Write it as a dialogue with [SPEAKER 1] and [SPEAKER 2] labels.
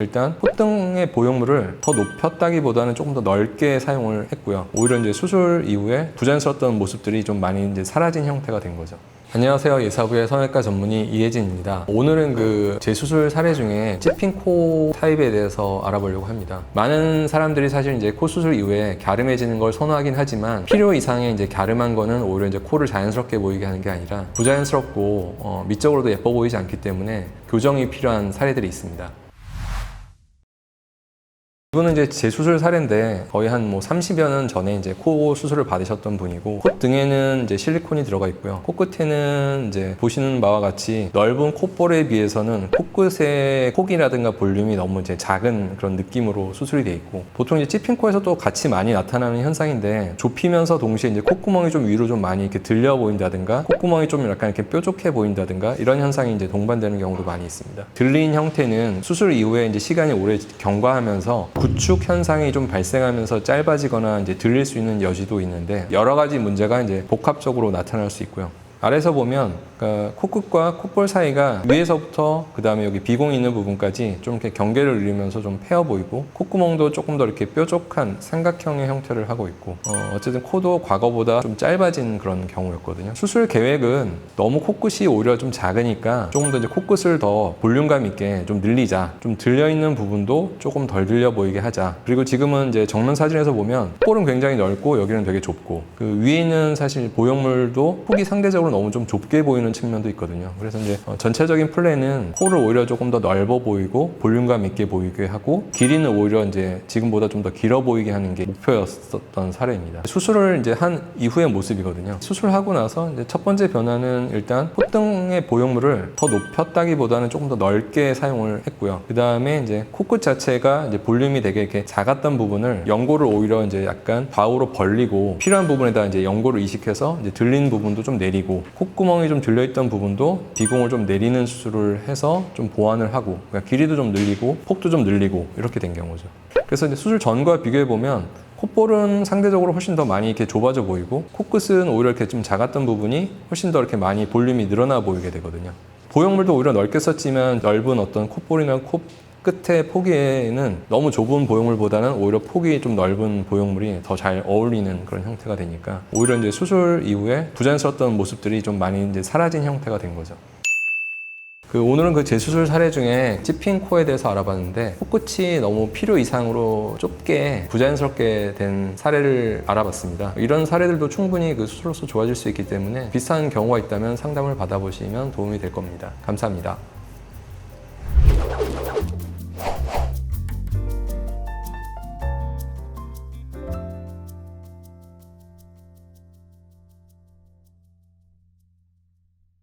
[SPEAKER 1] 일단 콧등의 보형물을 더 높였다기보다는 조금 더 넓게 사용을 했고요. 오히려 이제 수술 이후에 부자연스러웠던 모습들이 좀 많이 이제 사라진 형태가 된 거죠. 안녕하세요. 예사부의 성형외과 전문의 이혜진입니다. 오늘은 제 수술 사례 중에 찝힌 코 타입에 대해서 알아보려고 합니다. 많은 사람들이 사실 이제 코 수술 이후에 갸름해지는 걸 선호하긴 하지만 필요 이상의 이제 갸름한 거는 오히려 이제 코를 자연스럽게 보이게 하는 게 아니라 부자연스럽고 미적으로도 예뻐 보이지 않기 때문에 교정이 필요한 사례들이 있습니다. 이분은 이제 제 수술 사례인데 거의 한 30여 년 전에 이제 코 수술을 받으셨던 분이고, 콧등에는 이제 실리콘이 들어가 있고요. 코끝에는 이제 보시는 바와 같이 넓은 콧볼에 비해서는 코끝의 폭이라든가 볼륨이 너무 이제 작은 그런 느낌으로 수술이 돼 있고, 보통 이제 찝힌 코에서 또 같이 많이 나타나는 현상인데, 좁히면서 동시에 이제 콧구멍이 좀 위로 좀 많이 이렇게 들려 보인다든가 콧구멍이 좀 약간 이렇게 뾰족해 보인다든가 이런 현상이 이제 동반되는 경우도 많이 있습니다. 들린 형태는 수술 이후에 이제 시간이 오래 경과하면서 구축 현상이 좀 발생하면서 짧아지거나 이제 들릴 수 있는 여지도 있는데, 여러 가지 문제가 이제 복합적으로 나타날 수 있고요. 아래에서 보면 코끝과 콧볼 사이가 위에서부터 그 다음에 여기 비공이 있는 부분까지 좀 이렇게 경계를 이루면서 좀 패여 보이고, 콧구멍도 조금 더 이렇게 뾰족한 삼각형의 형태를 하고 있고, 어쨌든 코도 과거보다 좀 짧아진 그런 경우였거든요. 수술 계획은 너무 코끝이 오히려 좀 작으니까 조금 더 이제 코끝을 더 볼륨감 있게 좀 늘리자, 좀 들려 있는 부분도 조금 덜 들려 보이게 하자. 그리고 지금은 이제 정면 사진에서 보면 콧볼은 굉장히 넓고 여기는 되게 좁고, 그 위에 있는 사실 보형물도 폭이 상대적으로 너무 좀 좁게 보이는 측면도 있거든요. 그래서 이제 전체적인 플랜은 코를 오히려 조금 더 넓어 보이고 볼륨감 있게 보이게 하고, 길이는 오히려 이제 지금보다 좀 더 길어 보이게 하는 게 목표였었던 사례입니다. 수술을 이제 한 이후의 모습이거든요. 수술하고 나서 이제 첫 번째 변화는 일단 콧등의 보형물을 더 높였다기보다는 조금 더 넓게 사용을 했고요. 그 다음에 이제 코끝 자체가 이제 볼륨이 되게 이렇게 작았던 부분을 연고를 오히려 이제 약간 좌우로 벌리고, 필요한 부분에다 이제 연고를 이식해서 이제 들린 부분도 좀 내리고, 콧구멍이 좀 들려있던 부분도 비공을 좀 내리는 수술을 해서 좀 보완을 하고, 그러니까 길이도 좀 늘리고 폭도 좀 늘리고 이렇게 된 경우죠. 그래서 이제 수술 전과 비교해 보면 콧볼은 상대적으로 훨씬 더 많이 이렇게 좁아져 보이고, 코끝은 오히려 이렇게 좀 작았던 부분이 훨씬 더 이렇게 많이 볼륨이 늘어나 보이게 되거든요. 보형물도 오히려 넓게 썼지만 넓은 어떤 콧볼이나 코 끝의 폭에는 너무 좁은 보형물보다는 오히려 폭이 좀 넓은 보형물이 더 잘 어울리는 그런 형태가 되니까, 오히려 이제 수술 이후에 부자연스러웠던 모습들이 좀 많이 이제 사라진 형태가 된 거죠. 오늘은 제 수술 사례 중에 찝힌 코에 대해서 알아봤는데, 코끝이 너무 필요 이상으로 좁게 부자연스럽게 된 사례를 알아봤습니다. 이런 사례들도 충분히 수술로서 좋아질 수 있기 때문에 비슷한 경우가 있다면 상담을 받아보시면 도움이 될 겁니다. 감사합니다.